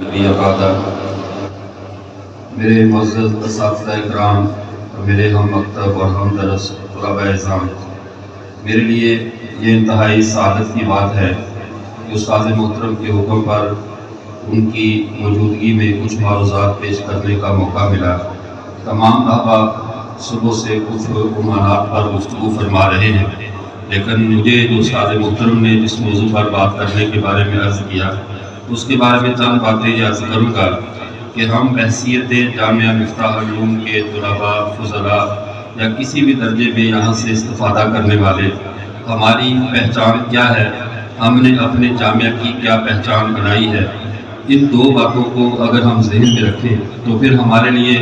نبی اقادہ، میرے معزز اساتذہ اکرام اور میرے ہم مکتب اور ہم درس طلباء اعزام، میرے لیے یہ انتہائی سعادت کی بات ہے کہ استاد محترم کے حکم پر ان کی موجودگی میں کچھ معروضات پیش کرنے کا موقع ملا۔ تمام احباب صبح سے کچھ عنوانات پر گفتگو فرما رہے ہیں، لیکن مجھے جو استاد محترم نے جس موضوع پر بات کرنے کے بارے میں عرض کیا، اس کے بارے میں چند باتیں یہ عرض کروں گا کہ ہم بحیثیت جامعہ مفتاح العلوم کے طلباء، فضلاء یا کسی بھی درجے میں یہاں سے استفادہ کرنے والے، ہماری پہچان کیا ہے، ہم نے اپنے جامعہ کی کیا پہچان بنائی ہے، ان دو باتوں کو اگر ہم ذہن میں رکھیں تو پھر ہمارے لیے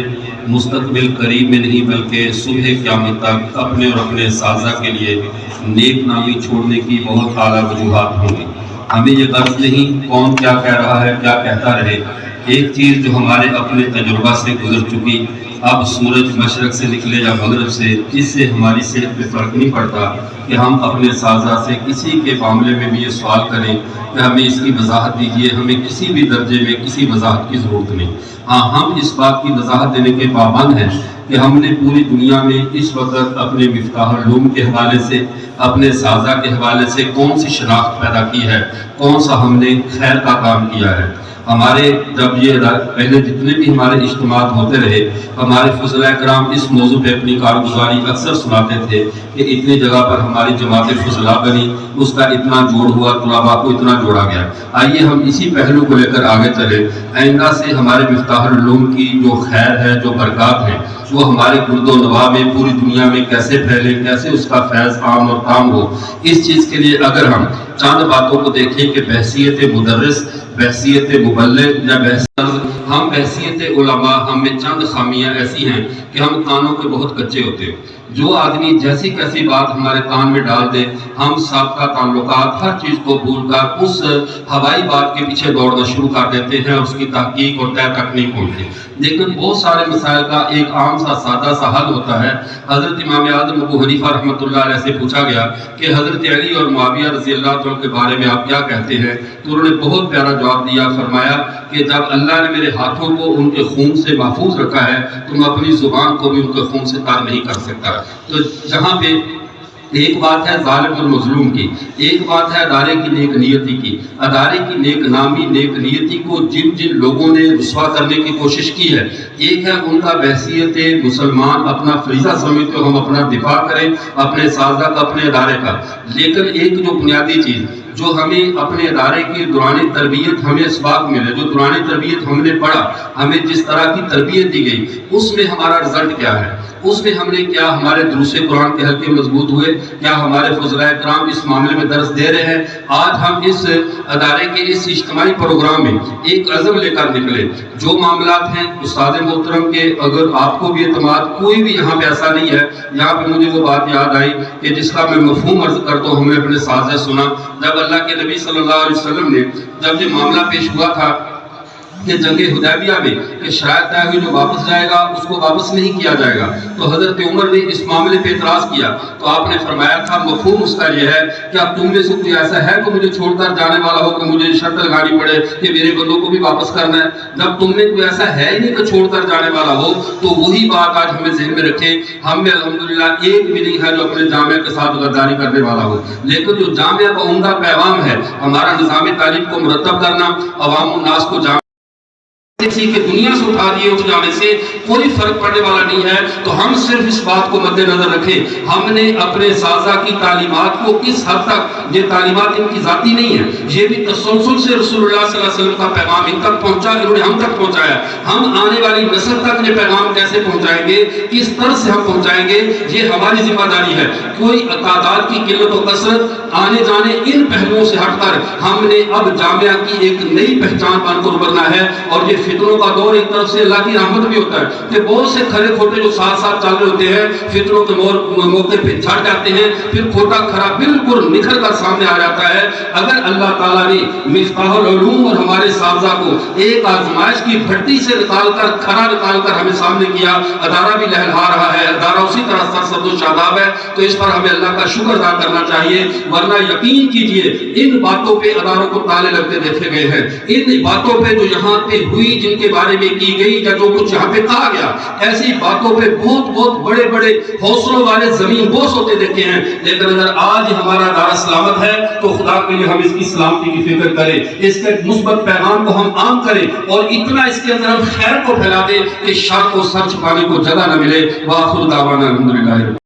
مستقبل قریب میں نہیں بلکہ صبح قیامت تک اپنے اور اپنے اساتذہ کے لیے نیک نامی چھوڑنے کی بہت اعلیٰ وجوہات ہوں گی۔ ہمیں یہ غرض نہیں کون کیا کہہ رہا ہے، کیا کہتا رہے، ایک چیز جو ہمارے اپنے تجربہ سے گزر چکی، اب سورج مشرق سے نکلے یا مغرب سے، اس سے ہماری صحت پہ فرق نہیں پڑتا کہ ہم اپنے اساتذہ سے کسی کے معاملے میں بھی یہ سوال کریں کہ ہمیں اس کی وضاحت دیجیے، ہمیں کسی بھی درجے میں کسی وضاحت کی ضرورت نہیں۔ ہاں، ہم اس بات کی وضاحت دینے کے پابند ہیں کہ ہم نے پوری دنیا میں اس وقت اپنے مفتاح العلوم کے حوالے سے، اپنے اساتذہ کے حوالے سے کون سی شناخت پیدا کی ہے، کون سا ہم نے خیر کا کام کیا ہے۔ ہمارے جب یہ پہلے جتنے بھی ہمارے اجتماعات ہوتے رہے، ہمارے فضلاء کرام اس موضوع پہ اپنی کارگزاری اکثر سناتے تھے کہ اتنی جگہ پر ہماری جماعت فضلاء بنی، اس کا اتنا جوڑ ہوا، طلباء کو اتنا جوڑا گیا۔ آئیے ہم اسی پہلو کو لے کر آگے چلیں، آئندہ سے ہمارے مفتاح العلوم کی جو خیر ہے، جو برکات ہیں، وہ ہمارے گرد و نواح میں پوری دنیا میں کیسے پھیلے، کیسے اس کا فیض عام اور تام ہو، اس چیز کے لیے اگر ہم چند باتوں کو دیکھیں کہ بحیثیت مدرس، بحیثیت مبلغ یا ہم بحیثیت علماء، ہم میں چند خامیاں ایسی ہیں کہ ہم کانوں کے بہت کچے ہوتے ہیں۔ جو آدمی جیسی کیسی بات ہمارے کان میں ڈال دے، ہم سابقہ تعلقات ہر چیز کو بھول کر اس ہوائی بات کے پیچھے دوڑنا شروع کر دیتے ہیں، اس کی تحقیق اور طے تک نہیں پہنچتے۔ لیکن بہت سارے مسائل کا ایک عام سا سادہ سا حل ہوتا ہے۔ حضرت امام اعظم ابو حنیفہ رحمۃ اللہ علیہ سے پوچھا گیا کہ حضرت علی اور معاویہ رضی اللہ عنہ کے بارے میں آپ کیا کہتے ہیں؟ تو انہوں نے بہت پیارا جواب دیا، فرمایا کہ جب اللہ نے میرے ہاتھوں کو ان کے خون سے محفوظ رکھا ہے تو میں اپنی زبان کو بھی ان کے خون سے تر نہیں کر سکتا۔ تو جہاں پہ ایک بات ہے ظالم اور مظلوم کی، ایک بات ہے ادارے کی نیک نیتی کی، ادارے کی نیک نامی، نیک نیتی کو جن جن لوگوں نے رسوا کرنے کی کوشش کی ہے، ایک ہے ان کا بحیثیت مسلمان اپنا فریضہ سمجھتے ہو ہم اپنا دفاع کریں، اپنے اساتذہ کا، اپنے ادارے کا۔ لیکن ایک جو بنیادی چیز جو ہمیں اپنے ادارے کی دوران تربیت ہمیں اسباق ملے، جو دوران تربیت ہم نے پڑھا، ہمیں جس طرح کی تربیت دی گئی، اس میں ہمارا رزلٹ کیا ہے، اس میں ہم نے کیا ہمارے دروس قرآن کے حلقے مضبوط ہوئے، کیا ہمارے فضلاء کرام اس معاملے میں درس دے رہے ہیں۔ آج ہم اس ادارے کے اس اجتماعی پروگرام میں ایک عزم لے کر نکلے، جو معاملات ہیں استاد محترم کے، اگر آپ کو بھی اعتماد، کوئی بھی یہاں پہ ایسا نہیں ہے۔ یہاں پہ مجھے وہ بات یاد آئی کہ جس کا میں مفہوم عرض کرتا ہوں، ہمیں اپنے ساتھ سے سنا، جب اللہ کے نبی صلی اللہ علیہ وسلم نے جب یہ معاملہ پیش ہوا تھا کہ جنگ حدیبیہ میں کہ شاید طے ہوئی جو واپس جائے گا اس کو واپس نہیں کیا جائے گا، تو حضرت عمر نے اس معاملے پہ اعتراض کیا، تو آپ نے فرمایا تھا مفہوم اس کا یہ ہے کہ اب تم میں سے کوئی ایسا ہے کہ مجھے چھوڑ کر جانے والا ہو کہ مجھے شرط لگانی پڑے کہ میرے بندوں کو بھی واپس کرنا ہے؟ جب تم میں کوئی ایسا ہے ہی نہیں کہ چھوڑ کر جانے والا ہو، تو وہی بات آج ہمیں ذہن میں رکھیں۔ ہم میں الحمدللہ ایک بھی نہیں ہے جو اپنے جامعہ کے ساتھ غداری کرنے والا ہو، لیکن جو جامعہ کا عمدہ پیغام ہے ہمارا نظام تعلیم کو مرتب کرنا، عوام الناس کو کسی کہ دنیا سے اٹھا دیے اٹھ جانے سے کوئی فرق پڑنے والا نہیں ہے، تو ہم صرف اس بات کو مد نظر رکھیں، ہم نے اپنے اساتذہ کی تعلیمات کو کس حد تک، یہ تعلیمات ان کی ذاتی نہیں ہے، یہ بھی تسلسل سے رسول اللہ صلی اللہ علیہ وسلم کا پیغام ان تک پہنچا، انہوں نے ہم تک پہنچایا، ہم آنے والی نسل تک یہ پیغام کیسے پہنچائیں گے، کس طرح سے ہم پہنچائیں گے، یہ ہماری ذمہ داری ہے۔ کوئی تعداد کی قلت و کثرت، آنے جانے، ان پہلوؤں سے ہٹ کر ہم نے اب جامعہ کی ایک نئی پہچان بن کر ابھرنا ہے۔ اور یہ فتنوں کا دور ایک طرف سے اللہ کی رحمت بھی ہوتا ہے کہ بہت سے کھڑے کھوٹے جو ساتھ ساتھ چل رہے ہوتے ہیں فتنوں کے موقع پہ جھڑ جاتے ہیں، پھر کھوٹا کھڑا بالکل نکھر کر سامنے آ جاتا ہے۔ اگر اللہ تعالیٰ نے مفتاح العلوم اور ہمارے اساتذہ کو ایک آزمائش کی بھٹی سے نکال کر، کھڑا نکال کر ہمیں سامنے کیا، ادارہ بھی لہلہا رہا ہے، ادارہ اسی طرح سرسبز و شاداب ہے، تو اس پر ہمیں اللہ کا شکر ادا کرنا چاہیے۔ ورنہ ورنہ یقین کیجئے ان باتوں پہ اداروں کو تالے لگتے دیکھے گئے ہیں، ان باتوں پہ جو یہاں پہ ہوئی، جن کے بارے میں کی گئی یا جو کچھ یہاں پہ کہا گیا، ایسی باتوں پہ بہت بہت بڑے بڑے حوصلوں والے زمین بوس ہوتے دیکھے ہیں، لیکن اگر آج ہمارا ادارہ سلامت ہے تو خدا کے لیے ہم اس کی سلامتی کی فکر کریں، اس کے مثبت پیغام کو ہم عام کریں اور اتنا اس کے اندر ہم خیر کو پھیلا دیں کہ شر کو سر چھپانے کو جگہ نہ ملے۔ وآخر دعوانا الحمدللہ۔